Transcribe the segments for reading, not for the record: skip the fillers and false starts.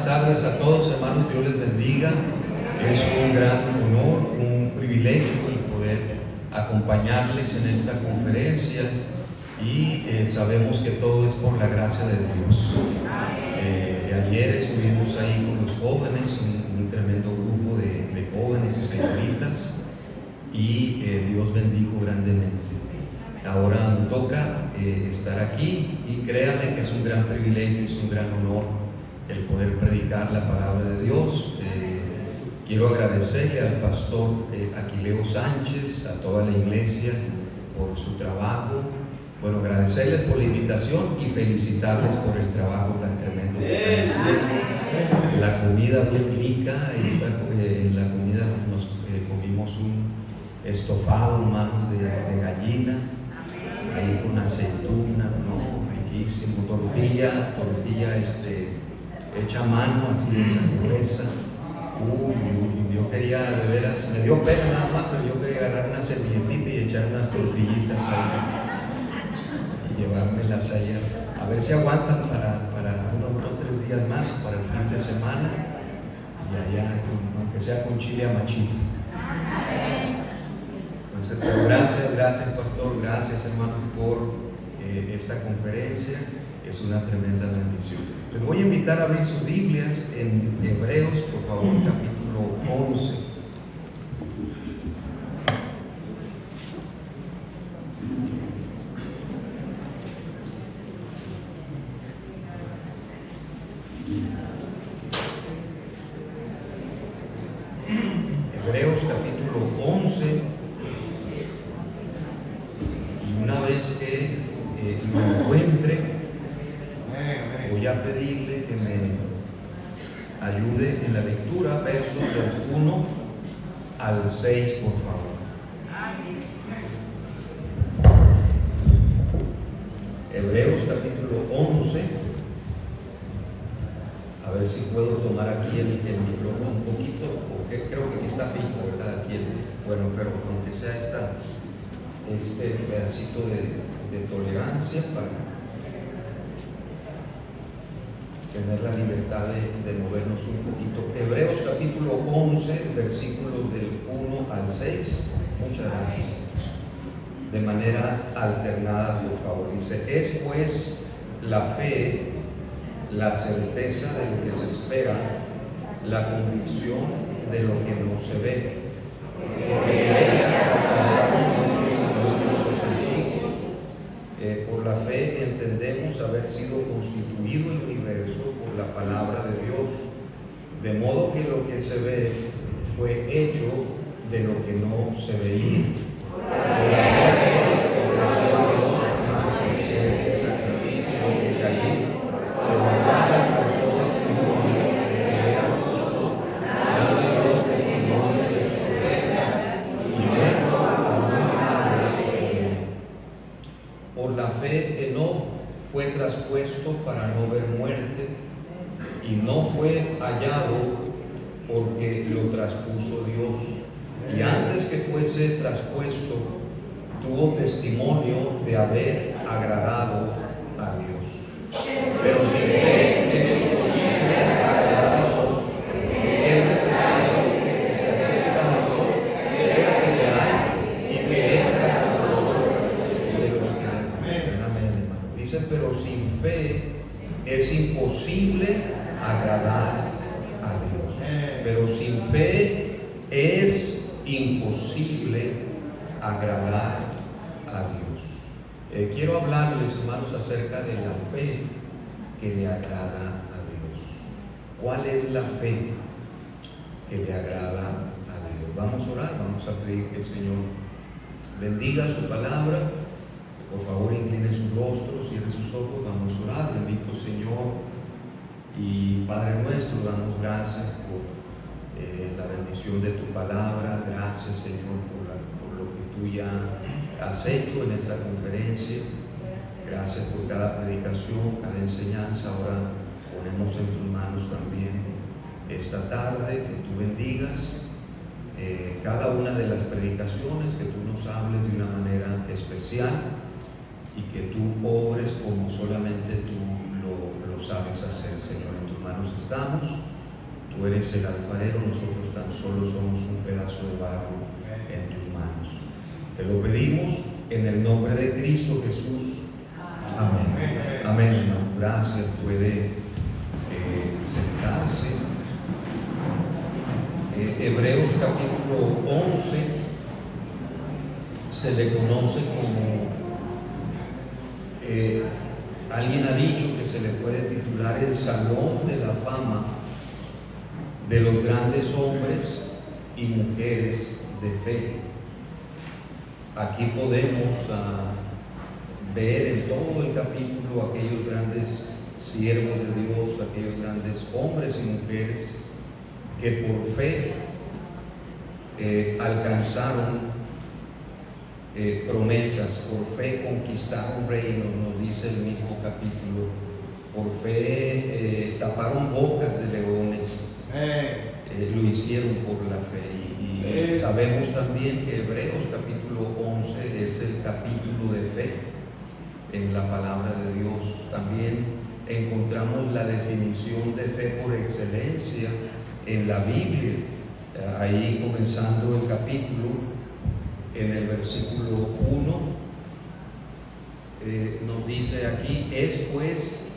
tardes a todos, hermanos, Dios les bendiga. Es un gran honor, un privilegio el poder acompañarles en esta conferencia y sabemos que todo es por la gracia de Dios. Ayer estuvimos ahí con los jóvenes, un tremendo grupo de jóvenes y señoritas, y Dios bendijo grandemente. Ahora me toca estar aquí y créanme que es un gran privilegio, es un gran honor el poder predicar la palabra de Dios. Quiero agradecerle al pastor Aquileo Sánchez, a toda la iglesia por su trabajo. Bueno, agradecerles por la invitación y felicitarles por el trabajo tan tremendo que están haciendo. La comida bien rica, en la comida nos comimos un estofado, manos de gallina, ahí con aceituna, no, riquísimo, tortilla hecha a mano, así de esa gruesa. Yo quería, de veras, me dio pena nada más, pero yo quería agarrar una servilletita y echar unas tortillitas ahí y llevármelas allá, a ver si aguantan para unos 2 o 3 días más, para el fin de semana, y allá, aunque sea con chile a machito. Entonces, pero gracias pastor, gracias hermano por esta conferencia, es una tremenda bendición. Les voy a invitar a abrir sus Biblias en Hebreos, por favor, capítulo 11. Hebreos capítulo 11. Y una vez que lo encuentre, voy a pedirle que me ayude en la lectura, versos del 1 al 6, por favor. Hebreos capítulo 11. A ver si puedo tomar aquí el micrófono un poquito, porque creo que aquí está fijo, ¿verdad? Aquí bueno, pero aunque sea este pedacito de tolerancia para tener la libertad de movernos un poquito. Hebreos capítulo 11, versículos del 1 al 6. Muchas gracias. De manera alternada, por favor. Dice: es pues la fe, la certeza de lo que se espera, la convicción de lo que no se ve. Porque en ella alcanzamos lo que se oye los antiguos. Por la fe entendemos haber sido constituido el universo por la palabra de Dios, de modo que lo que se ve fue hecho de lo que no se veía. Por la fe ofreció a Dios más excelente sacrificio que Caín, por la cual alcanzó testimonio de que era justo, dando Dios testimonio de sus ovejas, y luego aún habla por él. Por la fe Enoc fue traspuesto para no ver muerte, y no fue hallado porque lo traspuso Dios. Y antes que fuese traspuesto, tuvo testimonio de haber agradado a Dios. Pero sin fe es imposible agradar a Dios. Es necesario que el que se acerca a Dios crea que le hay y que es galardonador de los que le buscan. Amén, hermano. Dice: pero sin fe es imposible agradar a Dios. Pero sin fe es imposible agradar a Dios. Quiero hablarles, hermanos, acerca de la fe que le agrada a Dios. ¿Cuál es la fe que le agrada a Dios? Vamos a orar, vamos a pedir que el Señor bendiga su palabra. Por favor, incline su rostro, cierre sus ojos, vamos a orar. Bendito Señor y Padre nuestro, damos gracias por la bendición de tu palabra. Gracias, Señor, por lo que tú ya has hecho en esta conferencia. Gracias por cada predicación, cada enseñanza. Ahora ponemos en tus manos también esta tarde, que tú bendigas cada una de las predicaciones, que tú nos hables de una manera especial y que tú obres como solamente tú lo sabes hacer, Señor. En tus manos manos estamos, tú eres el alfarero, nosotros tan solo somos un pedazo de barro en tus manos. Te lo pedimos en el nombre de Cristo Jesús. Amén. Amén, hermano. Gracias. Puede sentarse. Hebreos capítulo 11 se le conoce como, alguien ha dicho que se le puede titular el Salón de la Fama de los grandes hombres y mujeres de fe. Aquí podemos ver en todo el capítulo aquellos grandes siervos de Dios, aquellos grandes hombres y mujeres que por fe alcanzaron promesas, por fe conquistaron reinos, nos dice el mismo capítulo, por fe taparon bocas de leones, lo hicieron por la fe. Y sabemos también que Hebreos capítulo 11 es el capítulo de fe en la palabra de Dios. También encontramos la definición de fe por excelencia en la Biblia, ahí comenzando el capítulo, en el versículo 1, nos dice aquí: es pues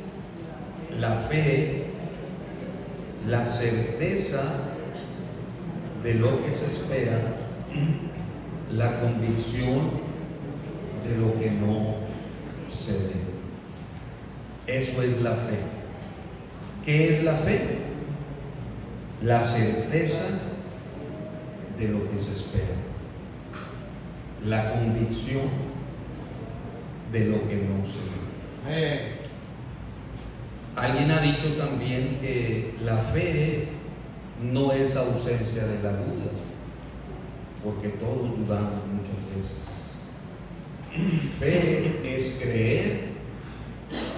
la fe la certeza de lo que se espera, la convicción de lo que no se ve. Eso es la fe. ¿Qué es la fe? La certeza de lo que se espera, la convicción de lo que no se ve. Alguien ha dicho también que la fe no es ausencia de la duda, porque todos dudamos muchas veces. Fe es creer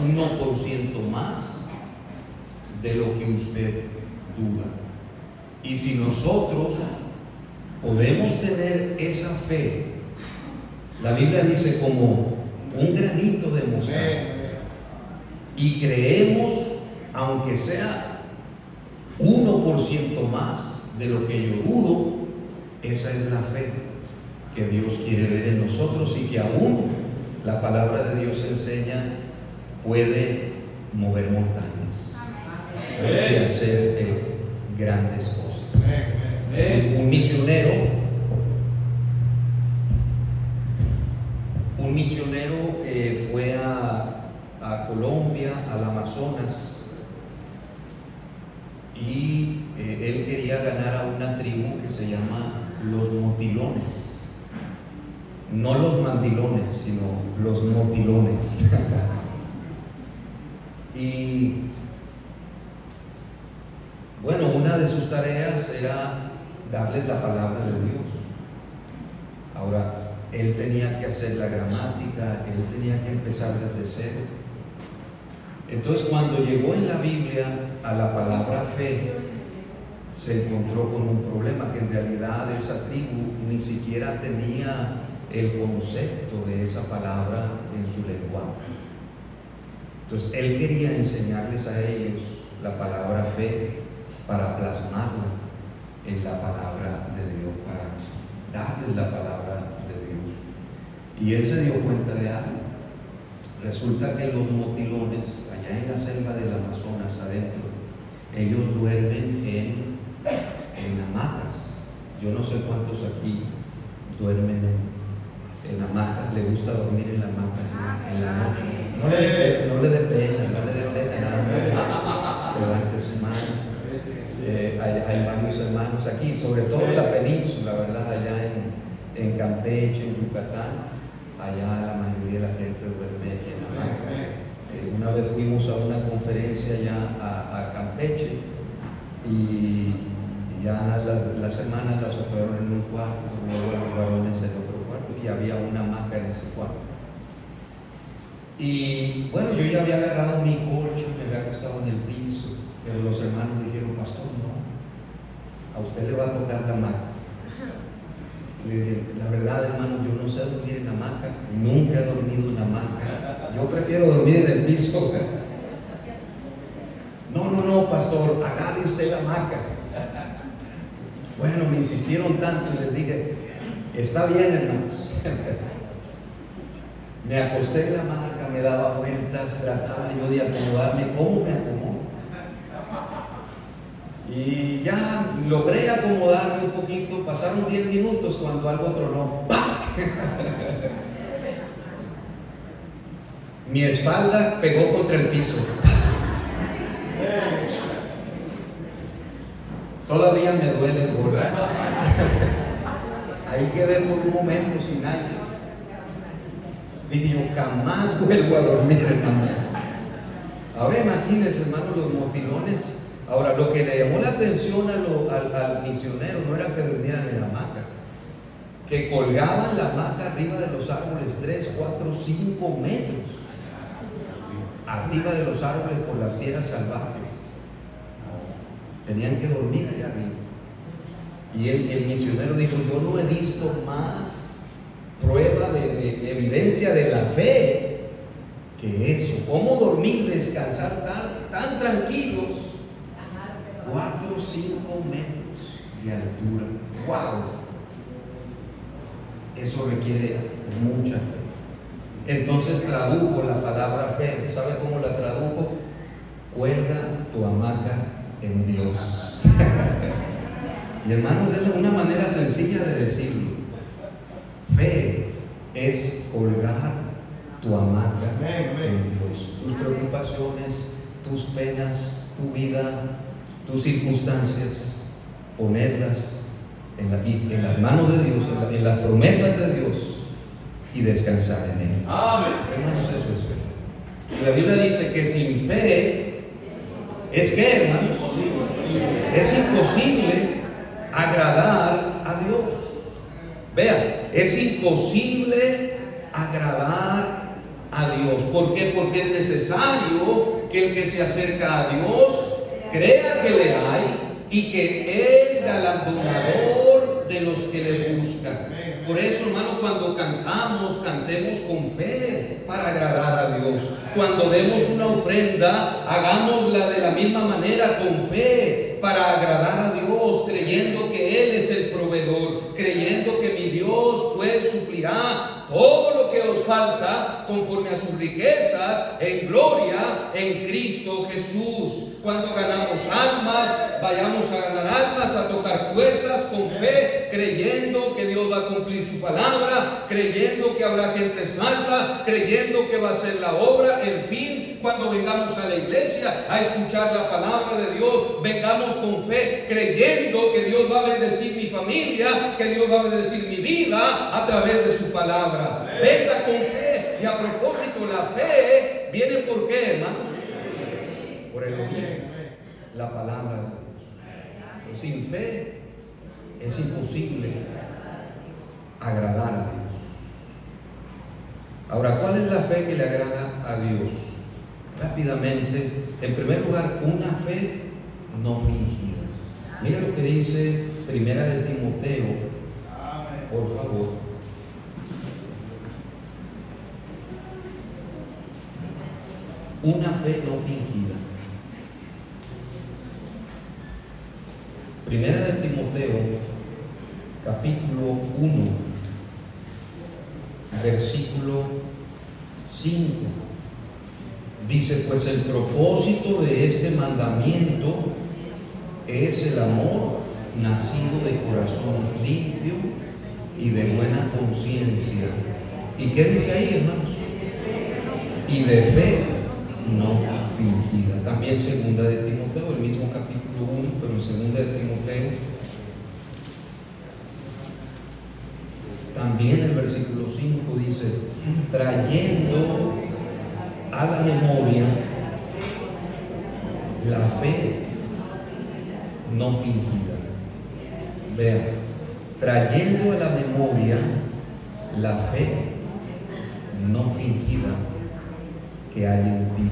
1% más de lo que usted duda. Y si nosotros podemos tener esa fe, la Biblia dice como un granito de mostaza, y creemos, aunque sea 1% más de lo que yo dudo, esa es la fe que Dios quiere ver en nosotros, y que aún la palabra de Dios enseña puede mover montañas, puede hacer grandes cosas. Un misionero fue a Colombia, al Amazonas, y él quería ganar a una tribu que se llama los motilones, no los mandilones, sino los motilones. Y bueno, una de sus tareas era darles la palabra de Dios. Ahora, él tenía que hacer la gramática, él tenía que empezar desde cero. Entonces, cuando llegó en la Biblia a la palabra fe, se encontró con un problema, que en realidad esa tribu ni siquiera tenía el concepto de esa palabra en su lenguaje. Entonces, él quería enseñarles a ellos la palabra fe para plasmarla en la palabra de Dios, para darles la palabra de Dios. Y él se dio cuenta de algo. Resulta que los motilones, allá en la selva del Amazonas adentro, ellos duermen en hamacas. Yo no sé cuántos aquí duermen en hamacas, le gusta dormir en la hamaca en la noche. No le dé pena, nada más. Levante su mano. Hay varios hermanos aquí, sobre todo en la península, ¿verdad? Allá en Campeche, en Yucatán, allá la mayoría de la gente duerme en hamaca. Una vez fuimos a una conferencia allá a Campeche, y ya las hermanas las hospedaron en un cuarto, luego los varones en otro cuarto, y había una hamaca en ese cuarto. Y bueno, yo ya había agarrado mi colcha, me había acostado en el piso, pero los hermanos dijeron: pastor, no, a usted le va a tocar la hamaca. Le dije: la verdad, hermano, yo no sé dormir en hamaca, nunca he dormido en hamaca, yo prefiero dormir en el piso. No, pastor, baje usted la hamaca. Bueno, me insistieron tanto y les dije, está bien, hermanos. Me acosté en la hamaca, me daba vueltas, trataba yo de acomodarme. ¿Cómo me acomodo? Y ya logré acomodarme un poquito. Pasaron 10 minutos cuando algo tronó. Mi espalda pegó contra el piso. Todavía me duele el golpe. Ahí quedé por un momento sin aire. Dije yo, jamás vuelvo a dormir, hermano. Ahora imagínense, hermano, los motilones. Ahora, lo que le llamó la atención al misionero no era que durmieran en la hamaca, que colgaban la hamaca arriba de los árboles 3, 4, 5 metros. Arriba de los árboles por las fieras salvajes. Tenían que dormir allá arriba. Y el misionero dijo, yo no he visto más prueba de evidencia de la fe que eso. ¿Cómo dormir, descansar tan tranquilos? 4 o 5 metros de altura. ¡Wow! Eso requiere mucha fe. Entonces tradujo la palabra fe. ¿Sabe cómo la tradujo? Cuelga tu hamaca en Dios. Y hermanos, es una manera sencilla de decirlo. Fe es colgar tu hamaca en Dios. Tus preocupaciones, tus penas, tu vida, tus circunstancias, ponerlas en las manos de Dios, en las promesas de Dios, y descansar en Él. Amén. Hermanos, eso es fe. La Biblia dice que sin fe es que, hermanos, es imposible agradar a Dios. Vean, es imposible agradar a Dios. ¿Por qué? Porque es necesario que el que se acerca a Dios crea que le hay y que es galardonador de los que le buscan. Por eso, hermano, cuando cantamos, cantemos con fe para agradar a Dios. Cuando demos una ofrenda, hagámosla de la misma manera, con fe, para agradar a Dios, creyendo que Él es el proveedor, creyendo que mi Dios pues suplirá todo lo que os falta conforme a sus riquezas en gloria en Cristo Jesús. Cuando ganamos almas, vayamos a ganar almas, a tocar puertas con fe, creyendo que Dios va a cumplir su palabra, creyendo que habrá gente salva, creyendo que va a hacer la obra. En fin, cuando vengamos a la iglesia a escuchar la palabra de Dios, vengamos con fe, creyendo que Dios va a bendecir mi familia, que Dios va a bendecir mi vida a través de su palabra. Venga con fe. Y a propósito, la fe viene ¿por qué, hermanos? Por el oír la palabra de Dios. Sin fe es imposible agradar a Dios. Ahora, ¿cuál es la fe que le agrada a Dios? Rápidamente, en primer lugar, una fe no fingida. Mira lo que dice Primera de Timoteo, por favor. Una fe no fingida. Primera de Timoteo, capítulo 1, versículo 5. Dice, pues el propósito de este mandamiento es el amor nacido de corazón limpio y de buena conciencia. ¿Y qué dice ahí, hermanos? Y de fe no fingida. También segunda de Timoteo, el mismo capítulo 1, pero en segunda de Timoteo, también el versículo 5 dice, trayendo a la memoria la fe no fingida. Vean, trayendo a la memoria la fe no fingida que hay en ti,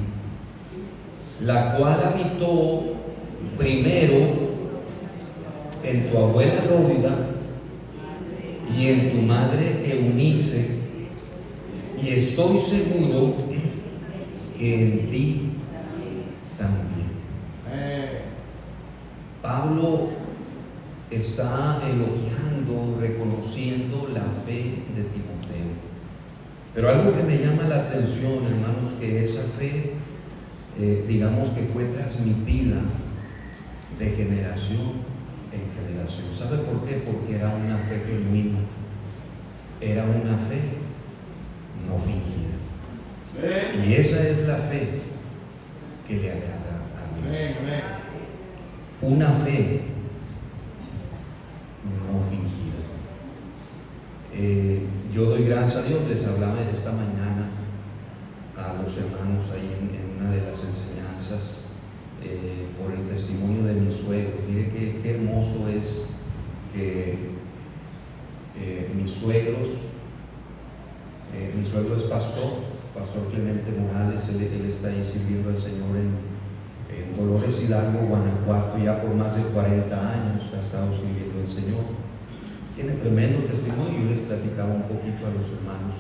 la cual habitó primero en tu abuela Loida y en tu madre Eunice, y estoy seguro que en ti también. está elogiando, reconociendo la fe de Timoteo. Pero algo que me llama la atención, hermanos, que esa fe, digamos que fue transmitida de generación en generación. ¿Sabe por qué? Porque era una fe genuina, era una fe no fingida. Y esa es la fe que le agrada a Dios. Una fe no fingida. Yo doy gracias a Dios. Les hablaba esta mañana a los hermanos ahí en una de las enseñanzas por el testimonio de mi suegro. Mire qué hermoso es que mis suegros, mi suegro es pastor Clemente Morales. Él está ahí sirviendo al Señor en Dolores Hidalgo, Guanajuato, ya por más de 40 años ha estado sirviendo al Señor. Tiene tremendo testimonio. Yo les platicaba un poquito a los hermanos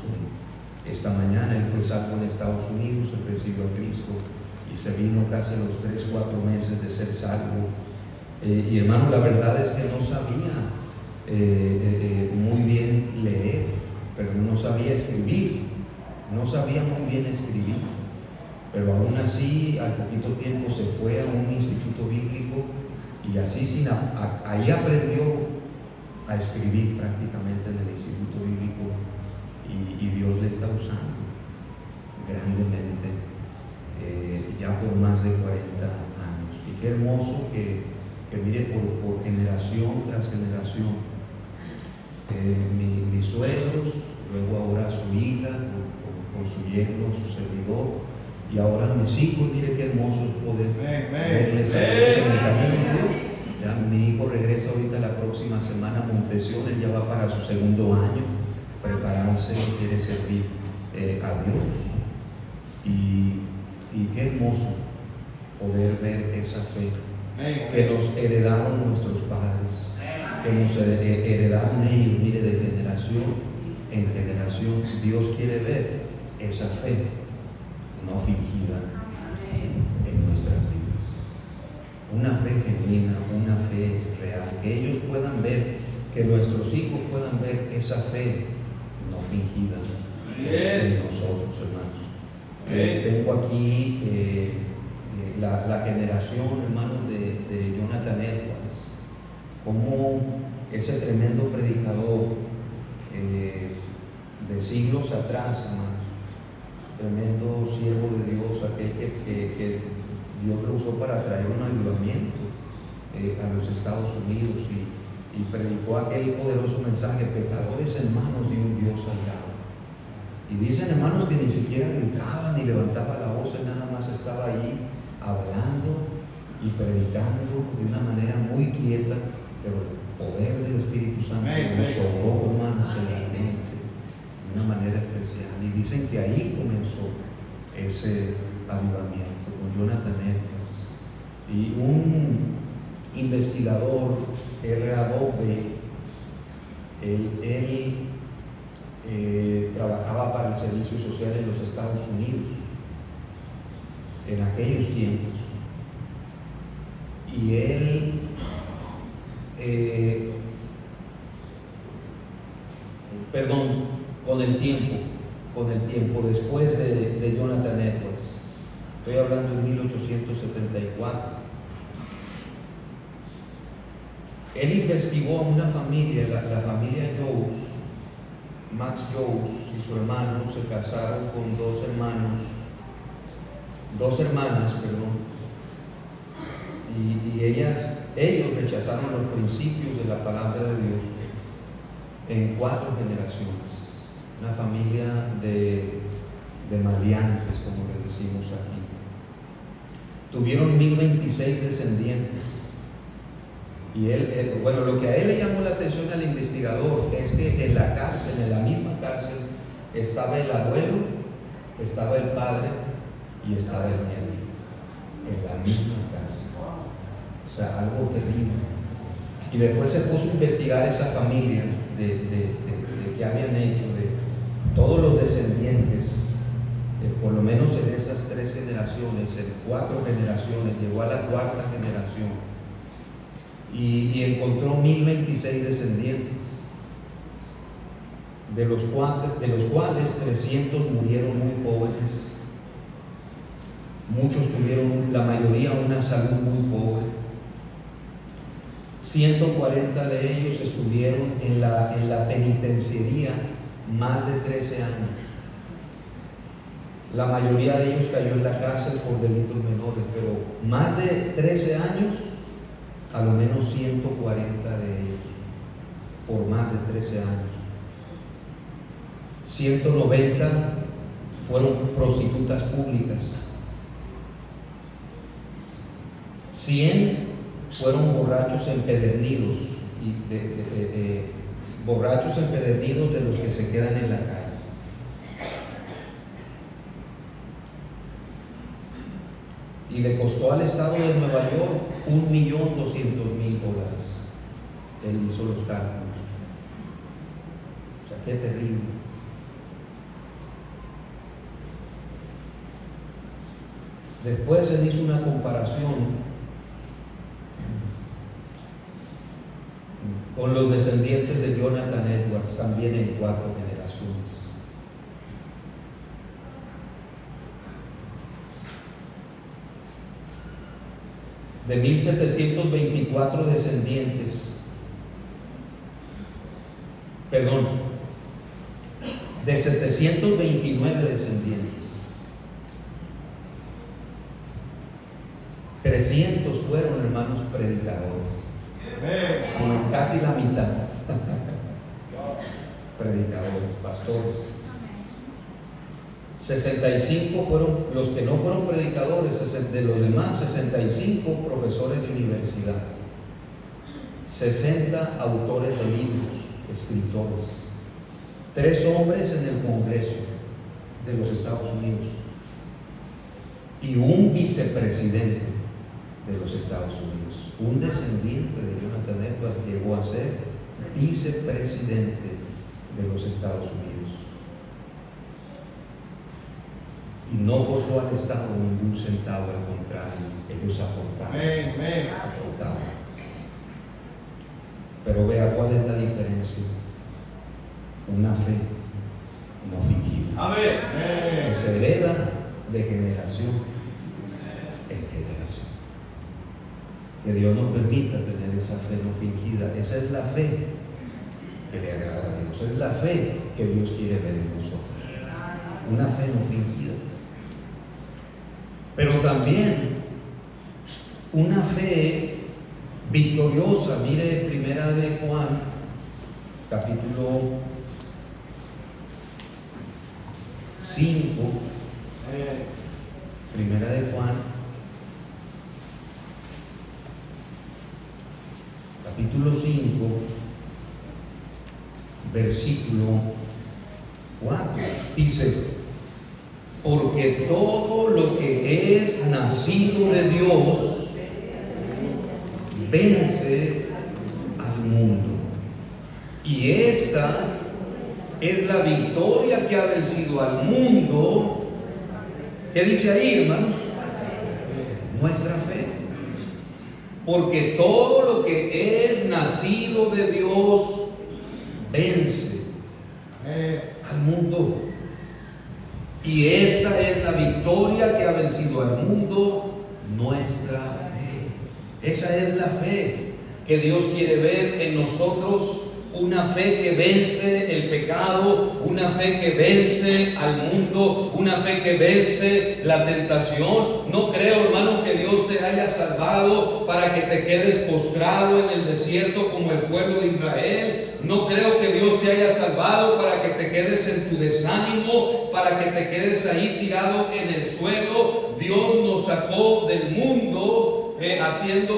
esta mañana. Él fue salvo en Estados Unidos, él recibió a Cristo y se vino casi a los 3-4 meses de ser salvo. Y hermano, la verdad es que no sabía muy bien leer, pero no sabía escribir. No sabía muy bien escribir, pero aún así al poquito tiempo se fue a un instituto bíblico y así ahí aprendió a escribir prácticamente en el instituto bíblico, y Dios le está usando grandemente ya por más de 40 años. Y qué hermoso que mire por generación tras generación, mis suegros, luego ahora su hija con su yerno, su servidor, y ahora mis hijos. Mire qué hermoso es poder verles a Dios en el camino de Dios. Ya mi hijo regresa ahorita la próxima semana a Montesión. Él ya va para su segundo año, prepararse, quiere servir a Dios. Y qué hermoso poder ver esa fe que nos heredaron nuestros padres, que nos heredaron ellos, mire, de generación en generación. Dios quiere ver esa fe no fingida en nuestras vidas, una fe genuina, una fe real, que ellos puedan ver, que nuestros hijos puedan ver esa fe no fingida en nosotros, hermanos. Tengo aquí la generación, hermanos, de Jonathan Edwards, como ese tremendo predicador de siglos atrás, hermanos, tremendo siervo de Dios, aquel que Dios lo usó para traer un avivamiento a los Estados Unidos, y predicó aquel poderoso mensaje: pecadores en manos de un Dios airado. Y dicen, hermanos, que ni siquiera gritaba ni levantaba la voz, él nada más estaba ahí hablando y predicando de una manera muy quieta, pero el poder del Espíritu Santo nos sobró, hermanos, en la mente de una manera especial. Y dicen que ahí comenzó ese avivamiento con Jonathan Edwards. Y un investigador, R.A. Dowdell, él trabajaba para el Servicio Social en los Estados Unidos en aquellos tiempos, y él con el tiempo después de Jonathan Edwards, estoy hablando de 1874, él investigó a una familia, la familia Jones. Max Jones y su hermano se casaron con dos hermanas, y ellos rechazaron los principios de la palabra de Dios en 4 generaciones. Una familia de maleantes, como les decimos aquí. Tuvieron 1026 descendientes. Y lo que a él le llamó la atención al investigador es que en la cárcel, en la misma cárcel, estaba el abuelo, estaba el padre y estaba el nieto, en la misma cárcel. O sea, algo terrible. Y después se puso a investigar esa familia de qué habían hecho, de todos los descendientes, por lo menos en esas 3 generaciones, en 4 generaciones, llegó a la 4ª generación. y encontró 1026 descendientes, de los cuales 300 murieron muy jóvenes. Muchos tuvieron, la mayoría, una salud muy pobre. 140 de ellos estuvieron en la penitenciaría más de 13 años. La mayoría de ellos cayó en la cárcel por delitos menores, pero más de 13 años, a lo menos 140 de ellos, por más de 13 años. 190 fueron prostitutas públicas. 100 fueron borrachos empedernidos, borrachos empedernidos de los que se quedan en la calle. Y le costó al estado de Nueva York $1.200.000. Él hizo los cálculos. O sea, qué terrible. Después él hizo una comparación con los descendientes de Jonathan Edwards, también en 4 generaciones. De 1724 descendientes, de 729 descendientes, 300 fueron hermanos predicadores. Son casi la mitad. Predicadores, pastores. 65 fueron los que no fueron predicadores, de los demás 65 profesores de universidad, 60 autores de libros, escritores, 3 hombres en el Congreso de los Estados Unidos y un vicepresidente de los Estados Unidos. Un descendiente de Jonathan Edwards llegó a ser vicepresidente de los Estados Unidos. Y no costó al Estado ningún centavo, al contrario, ellos aportaron. Aportaban. Pero vea cuál es la diferencia. Una fe no fingida. Amén. Que se hereda de generación en generación. Que Dios nos permita tener esa fe no fingida. Esa es la fe que le agrada a Dios. Es la fe que Dios quiere ver en nosotros. Una fe no fingida. Pero también una fe victoriosa. Mire, Primera de Juan, capítulo 5. Primera de Juan, capítulo 5, versículo 4. Dice: porque todo lo que es nacido de Dios vence al mundo. Y esta es la victoria que ha vencido al mundo. ¿Qué dice ahí, hermanos? Nuestra fe. Porque todo lo que es nacido de Dios vence al mundo. Y esta es la victoria que ha vencido al mundo, nuestra fe. Esa es la fe que Dios quiere ver en nosotros. Una fe que vence el pecado, una fe que vence al mundo, una fe que vence la tentación. No creo, hermano, que Dios te haya salvado para que te quedes postrado en el desierto como el pueblo de Israel. No creo que Dios te haya salvado para que te quedes en tu desánimo, para que te quedes ahí tirado en el suelo. Dios nos sacó del mundo haciendo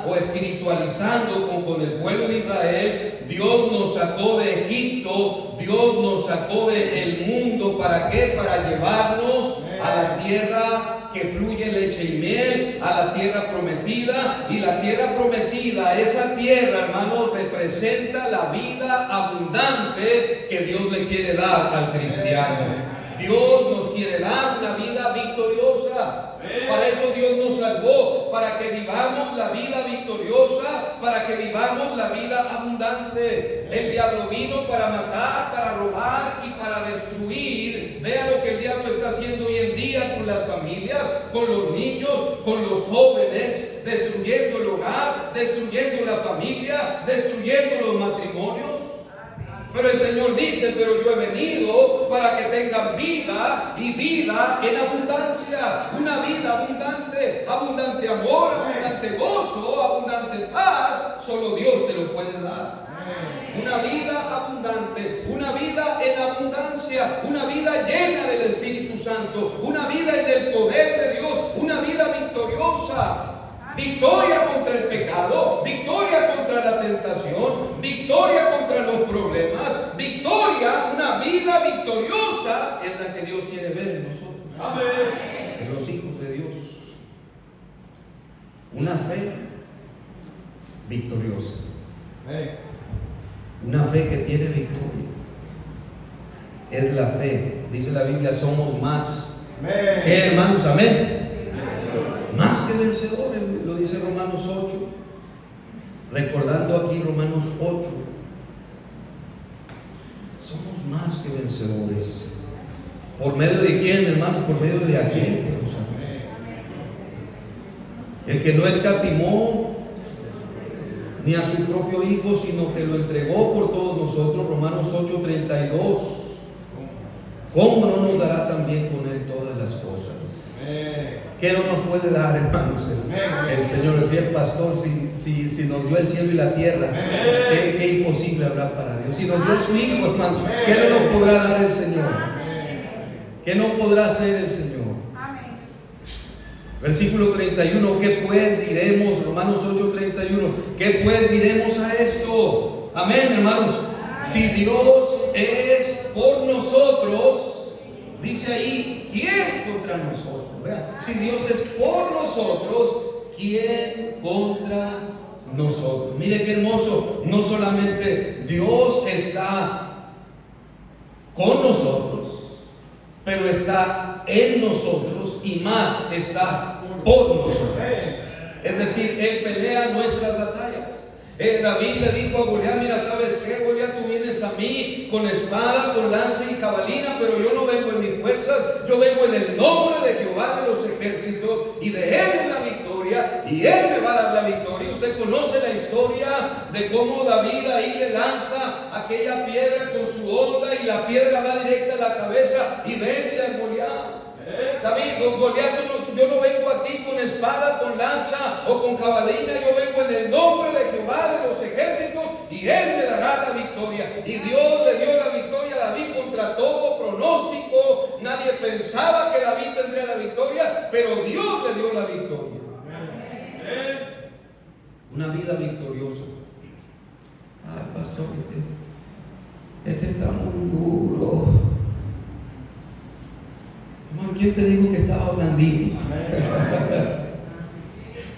o espiritualizando con el pueblo de Israel. Dios nos sacó de Egipto, Dios nos sacó del mundo. ¿Para qué? Para llevarnos a la tierra que fluye leche y miel, a la tierra prometida. Y la tierra prometida, esa tierra, hermanos, representa la vida abundante que Dios le quiere dar al cristiano. Dios nos quiere dar una vida victoriosa. Para eso Dios nos salvó, para que vivamos la vida victoriosa, para que vivamos la vida abundante. El diablo vino para matar, para robar y para destruir. Vea lo que el diablo está haciendo hoy en día con las familias, con los niños, con los jóvenes, destruyendo el hogar, destruyendo la familia, destruyendo los matrimonios. Pero el Señor dice: pero yo he venido para que tengan vida y vida en abundancia. Una vida abundante, abundante amor, abundante gozo, abundante paz. Solo Dios te lo puede dar. Una vida abundante, una vida en abundancia, una vida llena del Espíritu Santo, una vida en el poder de Dios, una vida victoriosa. Victoria contra el pecado, victoria contra la tentación, victoria contra los problemas, victoria, una vida victoriosa es la que Dios quiere ver en nosotros. Amén. En los hijos de Dios. Una fe victoriosa. Una fe que tiene victoria. Es la fe. Dice la Biblia: somos más. ¿Qué, hermanos? Amén. Más que vencedores, lo dice Romanos 8. Recordando aquí Romanos 8. Somos más que vencedores. ¿Por medio de quién, hermanos? Por medio de aquel que nos amó. El que no escatimó ni a su propio Hijo, sino que lo entregó por todos nosotros. Romanos 8:32. ¿Cómo no nos dará también con Él todas las cosas? ¿Qué no nos puede dar, hermanos? El Señor, decía el pastor: si nos dio el cielo y la tierra, ¿qué imposible habrá para Dios? Si nos dio su Hijo, hermano, ¿qué no nos podrá dar el Señor? ¿Qué no podrá hacer el Señor? Versículo 31. ¿Qué pues diremos? Romanos 8:31. ¿Qué pues diremos a esto? Amén, hermanos. Si Dios es por nosotros, dice ahí, ¿quién contra nosotros? Vean, si Dios es por nosotros, ¿quién contra nosotros? Mire qué hermoso. No solamente Dios está con nosotros, pero está en nosotros, y más, está por nosotros. Es decir, Él pelea nuestras batallas. David le dijo a Goliat: mira, ¿sabes qué, Goliat? Tú vienes a mí con espada, con lanza y jabalina, pero yo no vengo en mis fuerzas, yo vengo en el nombre de Jehová de los ejércitos, y de Él es la victoria, y Él me va a dar la victoria. Usted conoce la historia de cómo David ahí le lanza aquella piedra con su honda, y la piedra va directa a la cabeza y vence a Goliat. David, Goliat, yo no vengo a ti con espada, con lanza o con jabalina, yo vengo en el nombre de Jehová de los ejércitos, y Él me dará la victoria. Y Dios le dio la victoria a David contra todo pronóstico. Nadie pensaba que David tendría la victoria, pero Dios le dio la victoria. Una vida victoriosa. Ay, pastor, este está muy duro. ¿Quién te dijo que estaba blandito?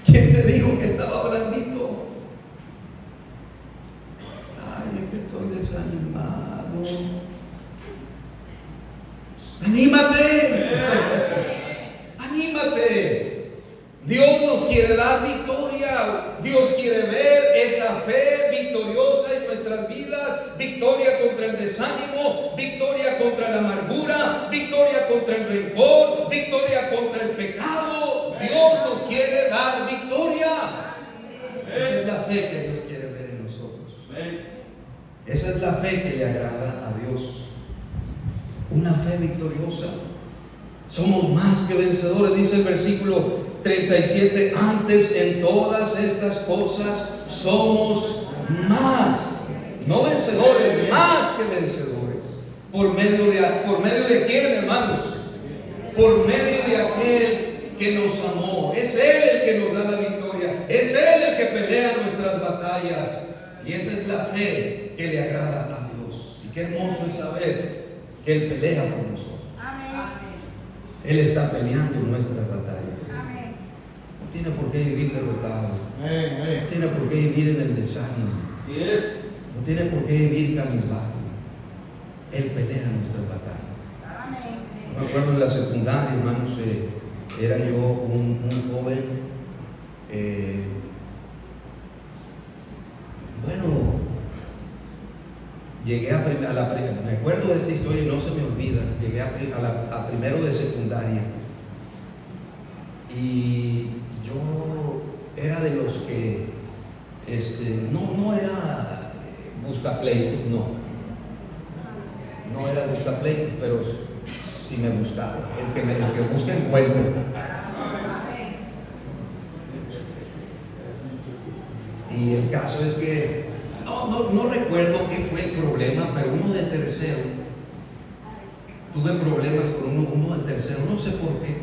¿Quién te dijo que estaba blandito? Ay, es que estoy desanimado. ¡Anímate! ¡Anímate! Dios nos quiere dar victoria. Dios quiere ver esa fe victoriosa en nuestras vidas. Victoria contra el desánimo, victoria contra la amargura, victoria contra el rencor, victoria contra el pecado. Dios nos quiere dar victoria. Esa es la fe que Dios quiere ver en nosotros. Esa es la fe que le agrada a Dios. Una fe victoriosa. Somos más que vencedores, dice el versículo 37. Antes, en todas estas cosas somos más, no vencedores, más que vencedores. ¿Por medio de quién, hermanos? Por medio de aquel que nos amó. Es Él el que nos da la victoria. Es Él el que pelea nuestras batallas. Y esa es la fe que le agrada a Dios. Y qué hermoso es saber que Él pelea por nosotros. Él está peleando nuestras batallas. No tiene por qué vivir derrotado. No tiene por qué vivir en el desánimo. No tiene por qué vivir cabizbajo. Él pelea nuestras batallas. Me acuerdo en la secundaria, hermanos, era yo un joven Bueno, llegué me acuerdo de esta historia y no se me olvida. Llegué a primero de secundaria y yo era de los que no era buscapleitos, no era buscapleitos, pero sí me buscaba. El que busca encuentra. Y el caso es que no recuerdo qué fue el problema, pero uno de tercero, tuve problemas con uno de tercero, no sé por qué,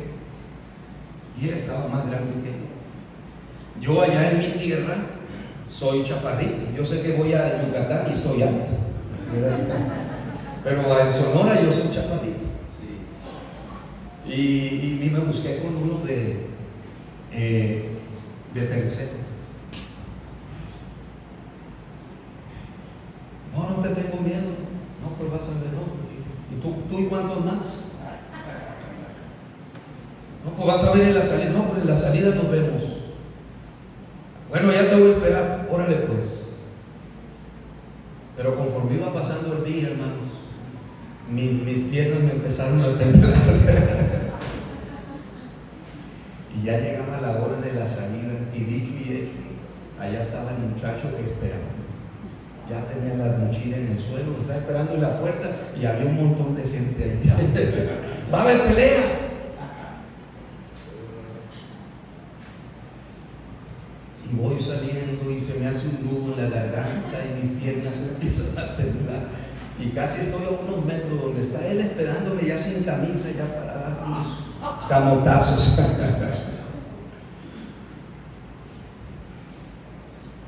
y él estaba más grande que yo. Yo allá en mi tierra soy chaparrito, yo sé que voy a Yucatán y estoy alto, pero en Sonora yo soy chaparrito. Y me busqué con uno de tercero. No te tengo miedo. No, pues vas a ver, no. ¿Y tú y cuántos más? No, pues vas a ver en la salida. No, pues en la salida nos vemos. Bueno, ya te voy a esperar. Órale pues. Pero conforme iba pasando el día, hermanos, mis piernas me empezaron a temblar. Y ya llegaba la hora de la salida. Y dicho y hecho, allá estaba el muchacho esperando. Ya tenía la mochila en el suelo, me estaba esperando en la puerta y había un montón de gente allá. ¡Va a haber pelea! Y voy saliendo y se me hace un nudo en la garganta y mis piernas se empiezan a temblar. Y casi estoy a unos metros donde está él esperándome ya sin camisa, ya para dar unos camotazos.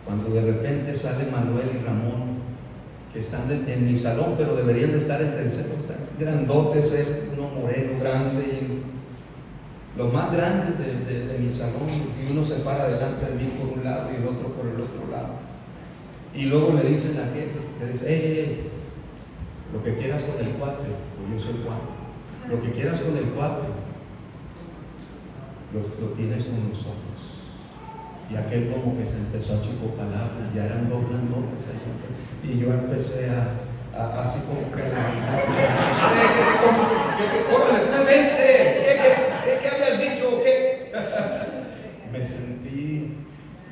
Cuando de repente sale Manuel y Ramón, que están en mi salón, pero deberían de estar en tercero, están grandotes, uno moreno, grande, los más grandes de mi salón, y uno se para delante de mí por un lado y el otro por el otro lado. Y luego le dicen a aquel, le dice, hey, lo que quieras con el cuate, pues yo soy cuate, lo que quieras con el cuate, lo tienes con nosotros. Y aquel como que se empezó a chicopalar, ya eran dos grandotes allá. Y yo empecé a así como que a lamentar. ¡Órale, pues vente! ¿Qué habías dicho? ¿Qué?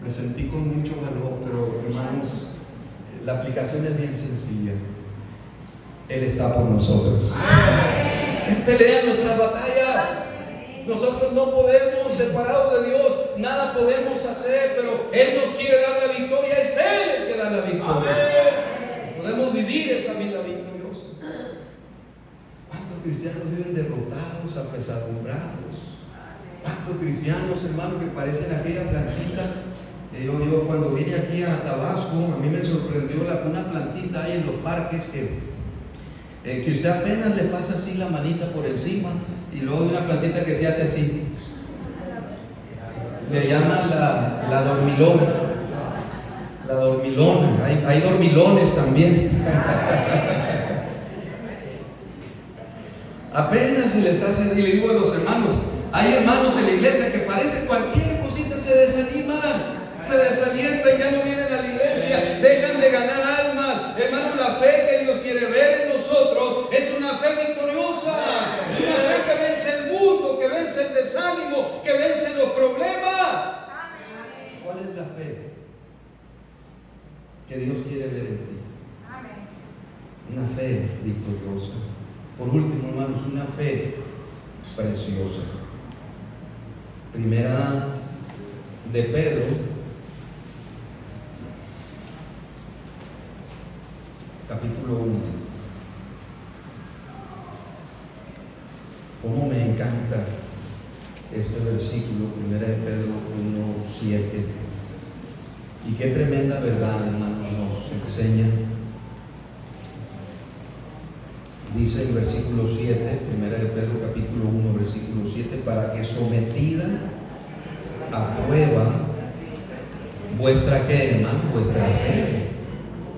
Me sentí con mucho valor, pero hermanos, la aplicación es bien sencilla. Él está por nosotros. Él pelea nuestras batallas. Nosotros no podemos, separados de Dios, nada podemos hacer, pero Él nos quiere dar la victoria, es Él el que da la victoria. Amén. Podemos vivir esa vida victoriosa. ¿Cuántos cristianos viven derrotados, apesadumbrados? ¿Cuántos cristianos, hermanos, que parecen aquella plantita? Yo cuando vine aquí a Tabasco, a mí me sorprendió una plantita ahí en los parques que usted apenas le pasa así la manita por encima, y luego hay una plantita que se hace así. Le llaman la dormilona. La dormilona. Hay dormilones también. Apenas se les hace así. Le digo a los hermanos, hay hermanos en la iglesia que parece cualquier cosita se desaniman, se desalientan, ya no vienen a la iglesia, dejan de ganar almas. Hermanos, la fe que Dios quiere ver en nosotros es una fe victoriosa, una fe que vence el mundo, que vence el desánimo, que vence los problemas. ¿Cuál es la fe que Dios quiere ver en ti? Una fe victoriosa. Por último, hermanos, una fe preciosa. Primera de Pedro, capítulo 1. Cómo me encanta este versículo, primera de Pedro 1:7. Y qué tremenda verdad, hermanos, nos enseña. Dice en versículo 7, primera de Pedro capítulo 1, versículo 7, para que sometida a prueba vuestra ¿qué, hermano? Vuestra fe.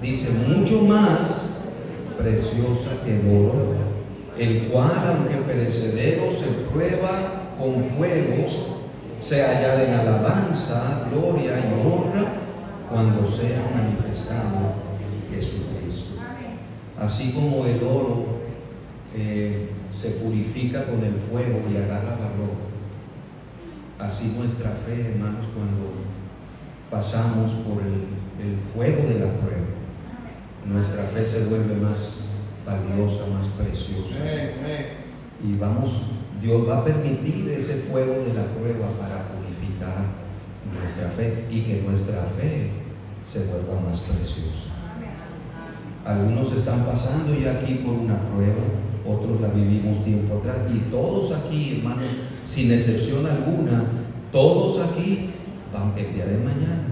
Dice, mucho más preciosa que el oro, el cual, aunque perecedero, se prueba con fuego, sea hallada en alabanza, gloria y honra cuando sea manifestado Jesucristo. Así como el oro se purifica con el fuego y agarra valor, así nuestra fe, hermanos, cuando pasamos por el fuego de la prueba, nuestra fe se vuelve más valiosa, más preciosa. Y Dios va a permitir ese fuego de la prueba para purificar nuestra fe y que nuestra fe se vuelva más preciosa. Algunos están pasando ya aquí por una prueba, otros la vivimos tiempo atrás, y todos aquí, hermanos, sin excepción alguna, todos aquí el día de mañana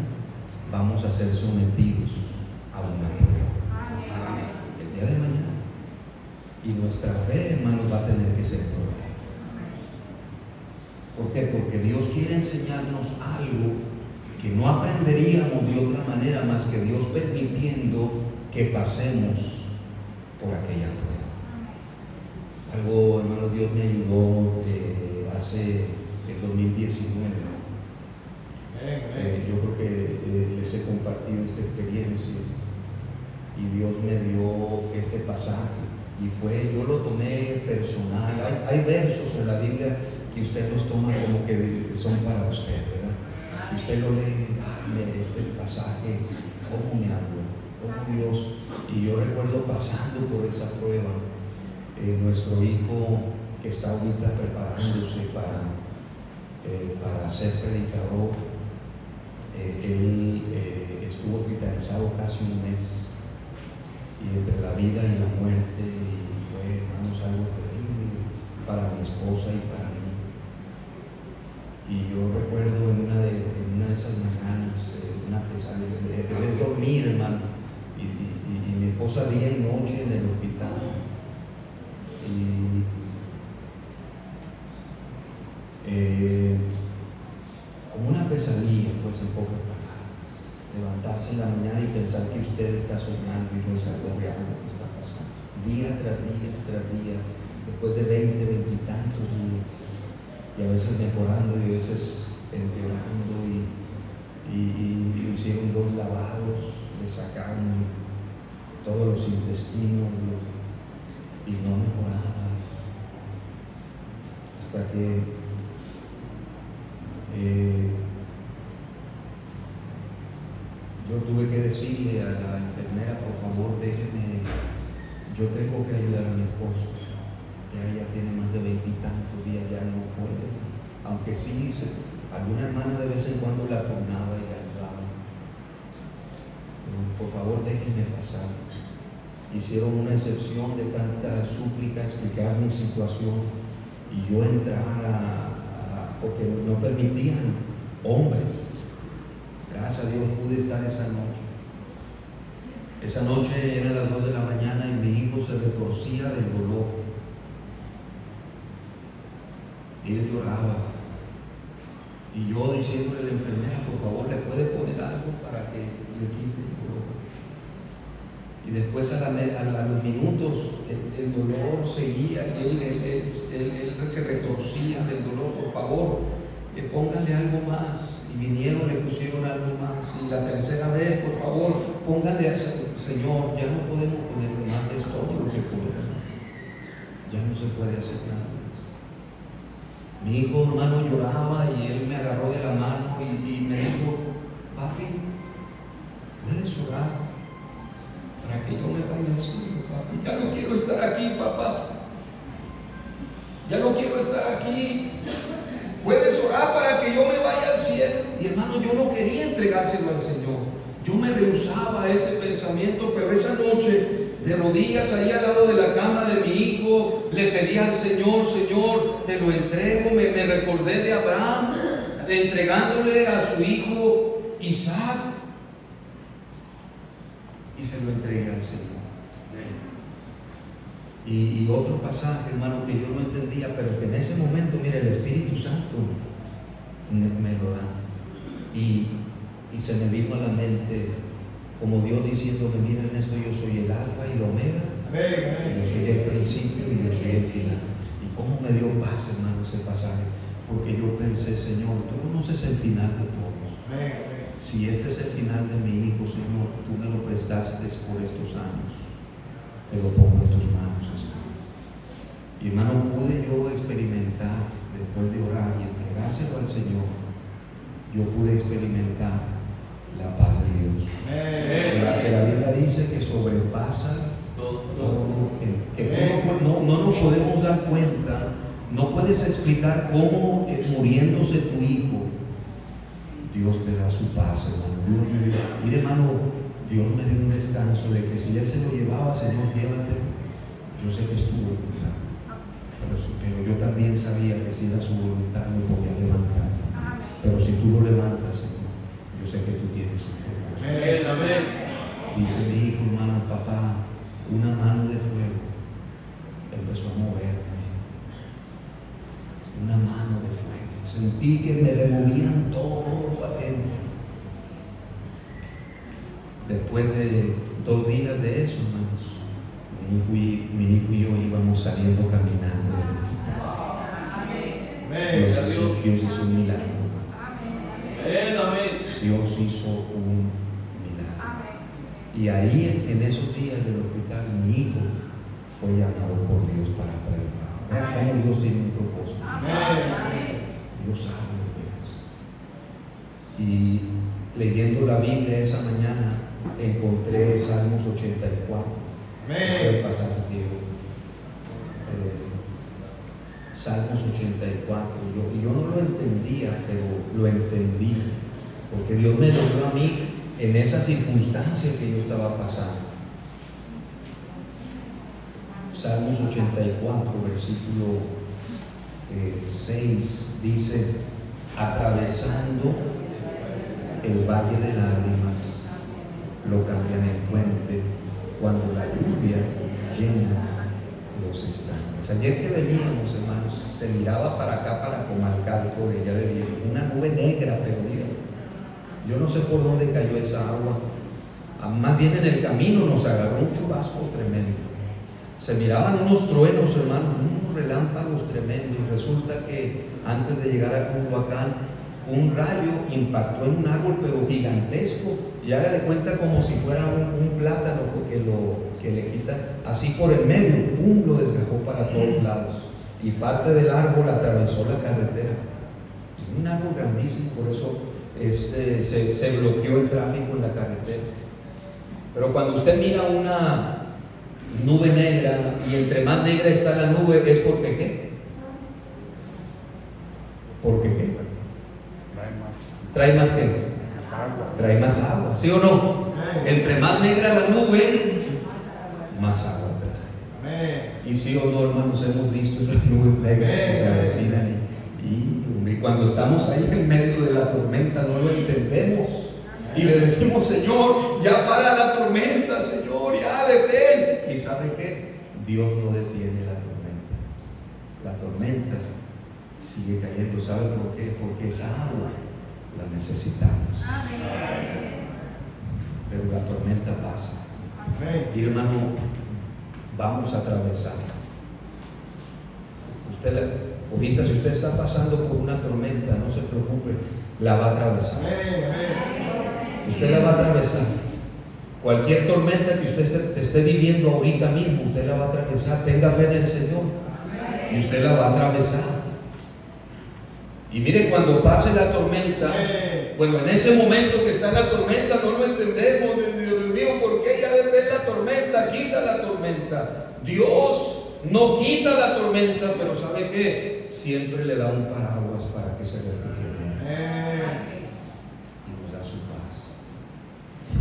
vamos a ser sometidos a una prueba. El día de mañana. Y nuestra fe, hermanos, va a tener que ser probada. ¿Por qué? Porque Dios quiere enseñarnos algo que no aprenderíamos de otra manera más que Dios permitiendo que pasemos por aquella prueba. Algo, hermanos, Dios me ayudó hace el 2019. Yo creo que les he compartido esta experiencia y Dios me dio este pasaje y yo lo tomé personal. Hay versos en la Biblia que usted los toma como que son para usted, ¿verdad? Que usted lo lee y este pasaje, ¿cómo me habló? ¿Cómo Dios? Y yo recuerdo pasando por esa prueba, nuestro hijo que está ahorita preparándose para ser predicador, él estuvo hospitalizado casi un mes, y entre la vida y la muerte, y fue, hermanos, algo terrible para mi esposa y para mí. Y yo recuerdo en una de esas mañanas, una pesadilla, es dormir, hermano, y mi esposa día y noche en el hospital, como una pesadilla, pues, en pocas palabras. Levantarse en la mañana y pensar que usted está soñando y no es algo real lo que está pasando. Día tras día, tras día, después de 20 y tantos días, y a veces mejorando y a veces empeorando, y hicieron 2 lavados, le sacaron todos los intestinos y no mejoraba, hasta que yo tuve que decirle a la enfermera, por favor, déjeme, yo tengo que ayudar a mi esposo, ya ella tiene más de 20 y tantos días, ya no puede, aunque sí, alguna hermana de vez en cuando la turnaba y la ayudaba. Por favor, déjenme pasar. Hicieron una excepción de tanta súplica, explicar mi situación, y yo entrar porque no permitían hombres. Gracias a Dios pude estar esa noche. Esa noche eran las 2 de la mañana y mi hijo se retorcía del dolor. Él lloraba. Y yo diciéndole a la enfermera, por favor, ¿le puede poner algo para que le quite el dolor? Y después a los minutos el dolor seguía y él se retorcía del dolor. Por favor, pónganle algo más. Y vinieron, le pusieron algo más. Y la tercera vez, por favor, pónganle al Señor, ya no podemos ponerle más, es todo lo que podemos. Ya no se puede hacer nada más. Mi hijo, hermano, lloraba y él me agarró de la mano y me dijo, papi, ¿puedes orar para que yo me vaya al cielo, papi? Ya no quiero estar aquí, papá. Ya no quiero estar aquí. ¿Puedes orar para que yo me vaya al cielo? Y hermano, yo no quería entregárselo al Señor. Yo me rehusaba a ese pensamiento, pero esa noche, de rodillas ahí al lado de la cama de mi hijo, le pedí al Señor, Señor, te lo entrego. Me recordé de Abraham, entregándole a su hijo Isaac, y se lo entregué al Señor. Y otro pasaje, hermano, que yo no entendía, pero que en ese momento, mire, el Espíritu Santo me lo da. Y se me vino a la mente como Dios diciéndome, mira, Ernesto, yo soy el alfa y el omega, yo soy el principio y yo soy el final. Y cómo me dio paz, hermano, ese pasaje. porque yo pensé, Señor, tú conoces el final de todos. Si este es el final de mi hijo, Señor, tú me lo prestaste por estos años, te lo pongo en tus manos, Señor. Y hermano, pude yo experimentar, después de orar y entregárselo al Señor, yo pude experimentar la paz de Dios. Que la Biblia dice que sobrepasa todo, que no nos podemos dar cuenta, no puedes explicar cómo muriéndose tu hijo, Dios te da su paz, hermano. Dios me dio, mire, hermano, Dios me dio un descanso de que si Él se lo llevaba, Señor, llévatelo. Yo sé que es tu voluntad, pero yo también sabía que si era su voluntad, me podía levantar. Pero si tú lo levantas, Señor, yo sé que tú tienes un propósito. Amén. Dice mi hijo, hermano, papá, una mano de fuego empezó a moverme. Una mano de fuego. Sentí que me removían todo adentro. Después de 2 días de eso, hermanos, mi hijo y yo íbamos saliendo caminando. Dios hizo un milagro. Dios hizo un milagro. Y ahí, en esos días del hospital, mi hijo fue llamado por Dios para predicar. Vean cómo Dios tiene un propósito. Dios sabe lo que es. Y leyendo la Biblia esa mañana, encontré Salmos 84. Fue el pasaje que Salmos 84. Yo no lo entendía, pero lo entendí, porque Dios me logró a mí en esa circunstancia que yo estaba pasando. Salmos 84, versículo 6 dice: atravesando el valle de lágrimas, lo cambian en fuente cuando la lluvia llena los estanques. Ayer que veníamos, hermanos, se miraba para acá, para Comalcalco, de allá de Viejo, una nube negra, pero miren, yo no sé por dónde cayó esa agua. Más bien en el camino nos agarró un chubasco tremendo. Se miraban unos truenos, hermanos, unos relámpagos tremendos. Y resulta que antes de llegar a Cunduacán, un rayo impactó en un árbol, pero gigantesco. Y haga de cuenta como si fuera un plátano, porque que le quitan así por el medio, ¡pum!, lo desgajó para todos lados. Y parte del árbol atravesó la carretera. Y un árbol grandísimo, por eso se bloqueó el tráfico en la carretera. Pero cuando usted mira una nube negra, y entre más negra está la nube, es porque ¿qué? ¿Porque qué? Trae más qué? Trae más agua, ¿sí o no? Entre más negra la nube, más agua trae. Y sí o no, hermanos, hemos visto esas nubes negras que se avecinan y cuando estamos ahí en medio de la tormenta no lo entendemos. Y le decimos: Señor, ya para la tormenta, Señor, ya detén. ¿Y sabe qué? Dios no detiene la tormenta. La tormenta sigue cayendo. ¿Sabe por qué? Porque esa agua la necesitamos. Pero la tormenta pasa. Y hermano, vamos a atravesar. Ahorita, si usted está pasando por una tormenta, no se preocupe, la va a atravesar. Usted la va a atravesar. Cualquier tormenta que usted esté viviendo ahorita mismo, usted la va a atravesar. Tenga fe en el Señor y usted la va a atravesar. Y mire, cuando pase la tormenta, bueno, en ese momento que está la tormenta no lo entendemos. Dios mío, ¿por qué ya detén la tormenta? Quita la tormenta. Dios no quita la tormenta, pero ¿sabe qué? Siempre le da un paraguas para que se refugie en él. Y nos da su paz.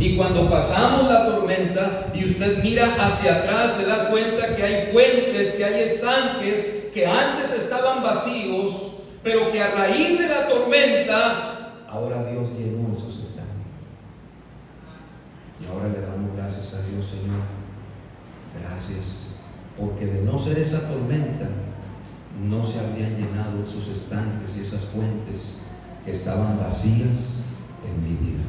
Y cuando pasamos la tormenta y usted mira hacia atrás, se da cuenta que hay fuentes, que hay estanques que antes estaban vacíos, pero que a raíz de la tormenta, ahora Dios llenó esos estanques. Y ahora le damos gracias a Dios, Señor. Gracias. Porque de no ser esa tormenta, no se habrían llenado esos estanques y esas fuentes que estaban vacías en mi vida.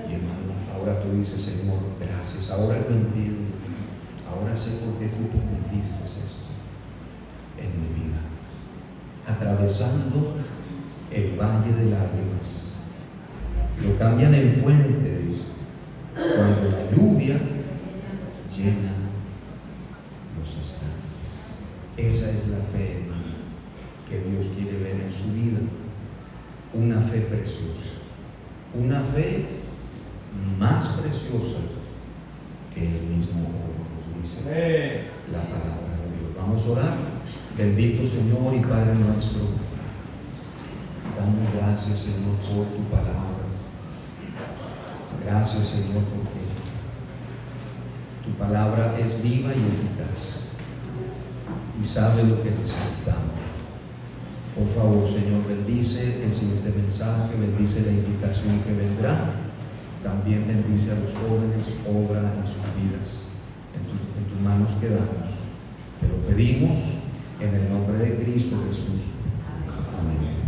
Y hermano, ahora tú dices: Señor, gracias. Ahora lo entiendo. Ahora sé por qué tú permitiste esto en mi vida. atravesando el valle de lágrimas. Lo cambian en fuente, dice, cuando la lluvia llena los estanques. Esa es la fe, hermano, que Dios quiere ver en su vida. Una fe preciosa, una fe más preciosa que el mismo oro, nos dice la palabra de Dios. Vamos a orar. Bendito Señor y Padre nuestro, damos gracias, Señor, por tu palabra. Gracias, Señor, porque tu palabra es viva y eficaz y sabe lo que necesitamos. Por favor, Señor, bendice el siguiente mensaje, bendice la invitación que vendrá. También bendice a los jóvenes, obra en sus vidas. En tus manos quedamos. Te lo pedimos en el nombre de Cristo Jesús. Amén.